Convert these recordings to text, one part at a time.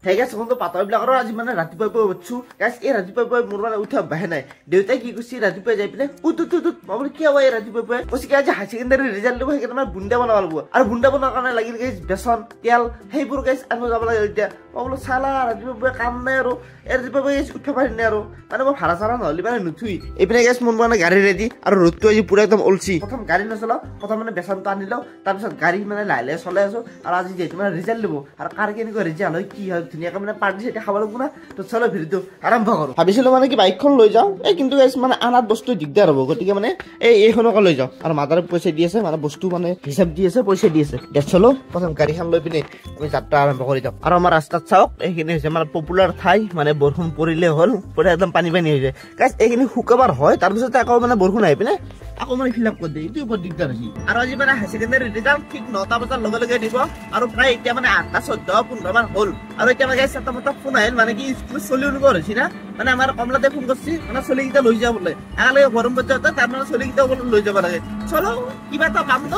সেই গাছ এখন পাতৰবিলাকৰ আজি মানে ৰাতিপুৱাই উঠছো গাছ এই ৰাতিপুৱাই মোৰ মানে উঠা অভ্যাস নাই দেউতাই কি কৈছে ৰাতিপুৱাই যাই পিনে উঠ মই বোলো কিয় এই ৰাতিপুৱাই কৈছে কি আজি হাই ছেকেণ্ডাৰী ৰিজাল্ট দিব সেইকাৰণে মানে বুন্দা বনাব লাগিব আৰু বুন্দা বনোৱাৰ কাৰণে লাগিল গাইছ বেচন তেল সেইবোৰ গাইছ আনিব যাব লাগে এতিয়া মই বোলো চালা ৰাতিপুৱাই কাম নাই আৰু এই ৰাতিপুৱাই গাইছ উঠিব পাৰিম নাই আৰু মানে মই ভাড়া চাড়া নহ'লে মানে নুঠুই এইপিনে গাইছ মোৰ মানে গাড়ী ৰেডি আৰু ৰ'দটো আজি পুৰা একদম ওলছি প্ৰথম গাড়ী নচলাও প্ৰথম মানে বেচনটো আনি লওঁ তাৰপিছত গাড়ী মানে লাহে লাহে চলাই আছো আৰু আজি যিহেতু মানে ৰিজাল্ট দিব আৰু কাৰ কেনেকুৱা ৰিজাল্ট হয় কি হয় ধুনীয়াকৈ মানে পাৰ্টি চাৰ্টি খাব লাগিব না তো চলো ভিডিঅ'টো আৰম্ভ কৰোঁ ভাবিছিলোঁ মানে কি বাইকখন লৈ যাওঁ এই কিন্তু গাইছ মানে আনাত বস্তু দিগদাৰ হ'ব গতিকে মানে এইখনকে লৈ যাওঁ আৰু মাদাৰে পইচা দি আছে মানে বস্তু মানে হিচাপ দি আছে পইচা দি আছে দে চলো প্ৰথম গাড়ীখন লৈ পিনে আমি যাত্ৰা আৰম্ভ কৰি যাওঁ আৰু আমাৰ ৰাস্তাত চাওক এইখিনি হৈছে আমাৰ পপুলাৰ ঠাই মানে বৰষুণ পৰিলে হ'ল পুৰা একদম পানী হৈ যায় গাইছ এইখিনি শুকাবাৰ হয় তাৰপিছতে আকৌ মানে বৰষুণ আহি পিনে আকৌ মানে ফিল আপ কৰি দিয়ে এইটো বৰ দিগদাৰ হৈছে আৰু আজি মানে হাই ছেকেণ্ডাৰী ৰিজাল্ট ঠিক 9টা বজাৰ লগে লগে দিব আৰু প্ৰায় এতিয়া মানে 8টা 14 15 মান হ'ল আৰু এতিয়া মানে এটা মত ফোন আহিল মানে কি স্কুল চলি উলিব হৈছে না মানে আমাৰ কমলাতে ফোন কৰিছে মানে চলিকেইটা লৈ যাব বোলে একেলগে গৰম বজাতে তাৰ মানে চলিকেইটা লৈ যাব লাগে চলো কিবা এটা কাম ন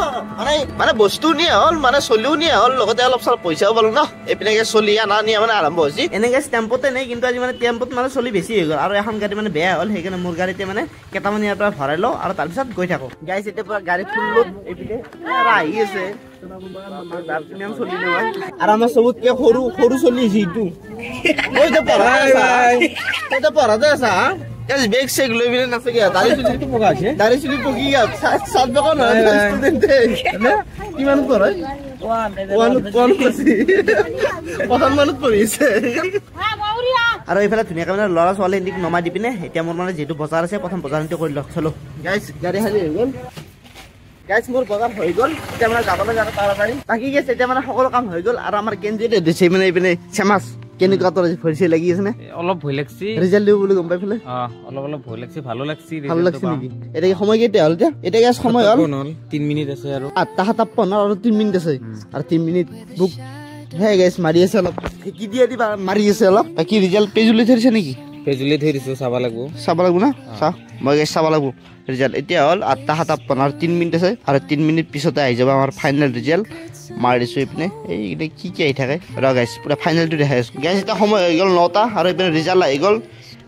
মানে বস্তু নিয়া হ'ল মানে চলিও নিয়া হ'ল লগতে অলপ চলপ পইচাও পালো ন এইপিনে চলি আনা নিয়া মানে আৰম্ভ হৈছে এনেকে টেম্পোতে নাই কিন্তু আজি মানে টেম্পোত মানে চলি বেছি হৈ গ'ল আৰু এখন গাড়ী মানে বেয়া হ'ল সেইকাৰণে মোৰ গাড়ীতে মানে কেইটামান ইয়াৰ পৰা ভৰাই লওঁ আৰু তাৰপিছত গৈ থাকো গাইছ এতিয়া পুৰা গাড়ী ফুল লোড এইপিনে আৰু আহি আছে আৰু আমাৰ চবতকে সৰু সৰু চলি আছে ইটো পঢ়াতে আছা বেগ চেগ লৈ পিনে নাথাকে দাড়ি চুলি পকি চাত বকা নহয় কিমান পঢ়ে প্ৰথম মানত পঢ়িছে আৰু এইফালে ধুনীয়াকৈ মানে ল'ৰা ছোৱালী নমাই দি পিনে এতিয়া মোৰ মানে যিটো বজাৰ আছে প্ৰথম বজাৰ কৰি লওক চলো গাইছ গাড়ী খালি হৈ গ'ল গাইছ মোৰ বজাৰ হৈ গ'ল এতিয়া মানে যাবলৈ যাব তাড়াতাড়ি বাকী গেছ এতিয়া মানে সকলো কাম হৈ গ'ল আৰু আমাৰ কেন্দ্ৰীয় দিছে মানে এইপিনে চেমাছ কেনেকুৱা তোৰ ভৰিছে লাগি আছে নে অলপ ভয় লাগছি ৰিজাল্ট দিব বুলি গম পাই ফেলে অলপ ভয় লাগছি ভালো লাগছি নেকি এতিয়া সময় কেতিয়া হ'ল এতিয়া গেছ সময় হ'ল 3 মিনিট আছে আৰু 8:56 আৰু 3 মিনিট আছে আৰু 3 মিনিট বুক হে গেছ মাৰি আছে অলপ কি দিয়ে দিবা মাৰি আছে অলপ বাকী ৰিজাল্ট পেজুলি ধৰিছে নেকি পেজুলি ধৰিছো চাব লাগিব না চা মই গেছ চাব লাগিব ৰিজাল্ট এতিয়া হ'ল 8:57 আৰু 3 মিনিট আছে আৰু 3 মিনিট পিছতে আহি যাব আমাৰ ফাইনেল ৰিজাল্ট মাৰি দিছো এইপিনে এইকেইটা কি আহি থাকে ৰ গাইছ পুৰা ফাইনেলটো দেখাই আছো গাইছ এতিয়া সময় হৈ গ'ল 9টা আৰু এইপিনে ৰিজাল্ট আহি গ'ল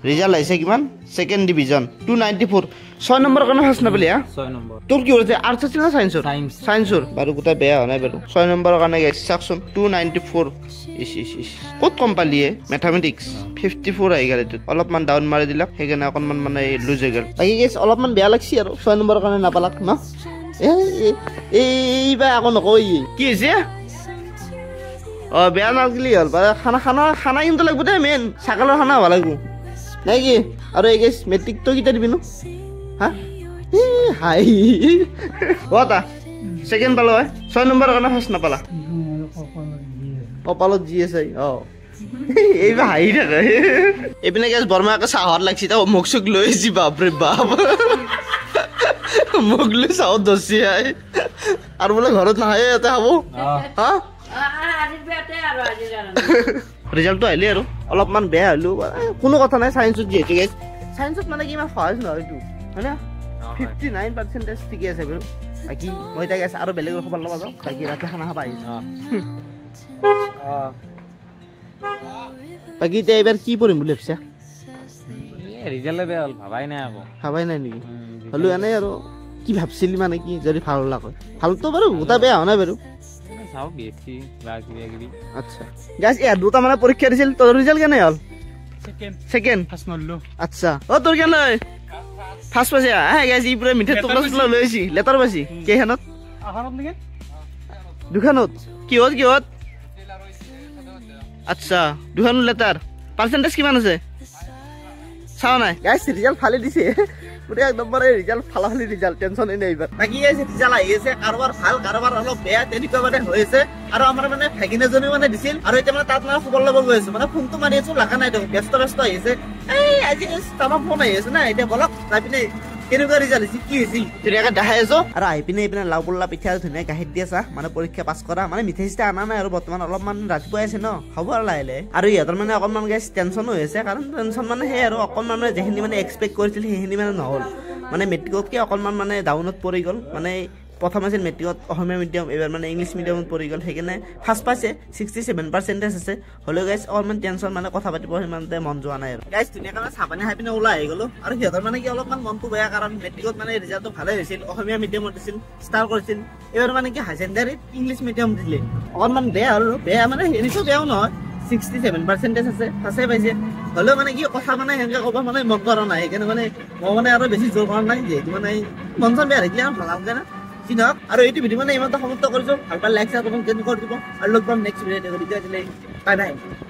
ৰিজাল্ট আহিছে কিমান ছেকেণ্ড ডিভিজন 294 6 নম্বৰ কাৰণে ফাৰ্ষ্ট নাপালি 6 নম্বৰ তোৰ কি হৈছে আৰ্টছ আছিল না সায়েন্সৰ সায়েন্সৰ বাৰু গোটা বেয়া হোৱা নাই বাৰু 6 নম্বৰৰ কাৰণে গাইছ চাকচোন 294 ইস ক'ত কম পালিয়ে মেথামেটিক্স 54 আহি গ'ল এইটোত অলপমান ডাউন মাৰি দিলাক সেইকাৰণে অকণমান মানে লুজ হৈ গ'ল বাকী গাইছ অলপমান বেয়া লাগছি আৰু 6 নম্বৰৰ কাৰণে নাপালাক ন এইবাৰ আকৌ নকয় কি হৈছে বেয়া নালাগিলি হ'ল খানা কিন্তু লাগিব দেই মেইন ছাগলৰ খানা হ'ব লাগিব নাই কি আৰু এই গাইছ মেট্ৰিকটো কেতিয়া দিবি নো হা হাই তা ছেকেণ্ড পালো হয় 6 নম্বৰৰ কাৰণে ফাৰ্ষ্ট নাপালা কপালত যি আছে এইবাৰ হাঁহি থাকে এইপিনে গাইছ বৰমাকে চাহত লাগছি তা মোক চুক লৈ আহিছি বাপৰে বাপ মোক লৈ চাহত ধৰছি আৰু বোলে ঘৰত নাহে ইয়াতে খাব হা ৰিজাল্টটো আহিলে আৰু অলপমান বেয়া হ'লেও কোনো কথা নাই চায়েন্সত যিহেতু গাইছ চায়েন্সত মানে কি ইমান সহজ নহয় এইটো হয় না 59% ঠিকে আছে বাৰু বাকী মই এতিয়া গাইছ আৰু বেলেগৰ খবৰ ল'ব যাওঁ বাকী ৰাতি খানা খাব আহিছোঁ বাকী এতিয়া এইবাৰ কি পঢ়িম বুলি ভাবিছা ৰিজাল্ট বেয়া হ'ল ভাবাই নাই নেকি হ'লেও এনেই আৰু কি ভাবছিলি মানে কি যদি ভাল হ'লা কয় ভালতো বাৰু গোটা বেয়া হোৱা নাই বাৰু আচ্ছা গাইছ দুটা মানে পৰীক্ষা দিছিল তোৰ ৰিজাল্ট কেনে হ'ল ছেকেণ্ড আচ্ছা তোৰ কেনে ফাৰ্ষ্ট পাইছে গাইছ ই পুৰা মিঠা টুকুৰা চুকুৰা লৈ আহিছি লেটাৰ পাইছি কেইখনত দুখনত কিহত আচ্ছা দুখন লেটাৰ পাৰ্চেণ্টেজ কিমান আছে চাও নাই গাইছ ৰিজাল্ট ভালে দিছে পুৰা একদম মানে ৰিজাল্ট ফালাফালি ৰিজাল্ট টেনচন নাই এইবাৰ বাকী গাইছ ৰিজাল্ট আহি আছে কাৰোবাৰ ভাল কাৰোবাৰ অলপ বেয়া তেনেকুৱা মানে হৈ আছে আৰু আমাৰ মানে ভাগিন এজনীও মানে দিছিল আৰু এতিয়া মানে তাত মানে খবৰ ল'ব গৈ আছো মানে ফোনটো মাৰি আছো লাগা নাই ব্যস্ত আহি আছে আজি আমাৰ ফোন আহি আছে না এতিয়া বলক যাই পিনে কেনেকুৱা ৰিজাল্ট হৈছে কি হৈছে ধুনীয়াকৈ দেখাই আছো আৰু আহি পিনে এইপিনে লাও পুল্লা পিঠা ধুনীয়া গাখীৰ দি আছা মানে পৰীক্ষা পাছ কৰা মানে মিঠাই চিঠাই অনা নাই আৰু বৰ্তমান অলপমান ৰাতিপুৱাই আছে ন হ'ব আৰু লাহে লাহে আৰু ইহঁতৰ মানে অকণমান গাইছ টেনচনো হৈ আছে কাৰণ টেনচন মানে সেই আৰু অকণমান মানে যিখিনি মানে এক্সপেক্ট কৰিছিল সেইখিনি মানে নহ'ল মানে মেট্ৰিকতকৈ অকণমান মানে ডাউনত পৰি গ'ল মানে প্ৰথম আছিল মেট্ৰিকত অসমীয়া মিডিয়াম এবাৰ মানে ইংলিছ মিডিয়ামত পঢ়ি গ'ল সেইকাৰণে ফাৰ্ষ্ট পাইছে 67% আছে হ'লেও গাইজ অলপমান টেনশ্যন মানে কথা পাতিব সিমানতে মন যোৱা নাই আৰু গাইজ ধুনীয়াকৈ চাহ পানী খাই পিনে ওলাই আহি গ'লো আৰু সিহঁতৰ মানে কি অলপমান মনটো বেয়া কাৰণ মেট্ৰিকত মানে ৰিজাল্টটো ভালে হৈছিল অসমীয়া মিডিয়ামত দিছিল ষ্টাৰ কৰিছিল এইবাৰ মানে কি হাই ছেকেণ্ডাৰীত ইংলিছ মিডিয়াম দিলে অকণমান বেয়া আৰু বেয়া মানে এনেকুৱা বেয়াও নহয় 67% আছে ফাৰ্ষ্টে পাইছে হ'লেও মানে কি কথা মানে সেনেকৈ ক'ব মানে মন কৰা নাই সেইকাৰণে মানে মই মানে আৰু বেছি জোৰ কৰা নাই যিহেতু মানে মন চন বেয়া থাকিলে আৰু ভাল নালাগে না চিনক আৰু এইটো ভিডিঅ' মানে ইমানটা সমাপ্ত কৰিছোঁ ভাল পালে লাইক শ্বেয়াৰ কমেণ্ট কৰি দিব আৰু লগ পাম নেক্সট ভিডিঅ'ত বাই বাই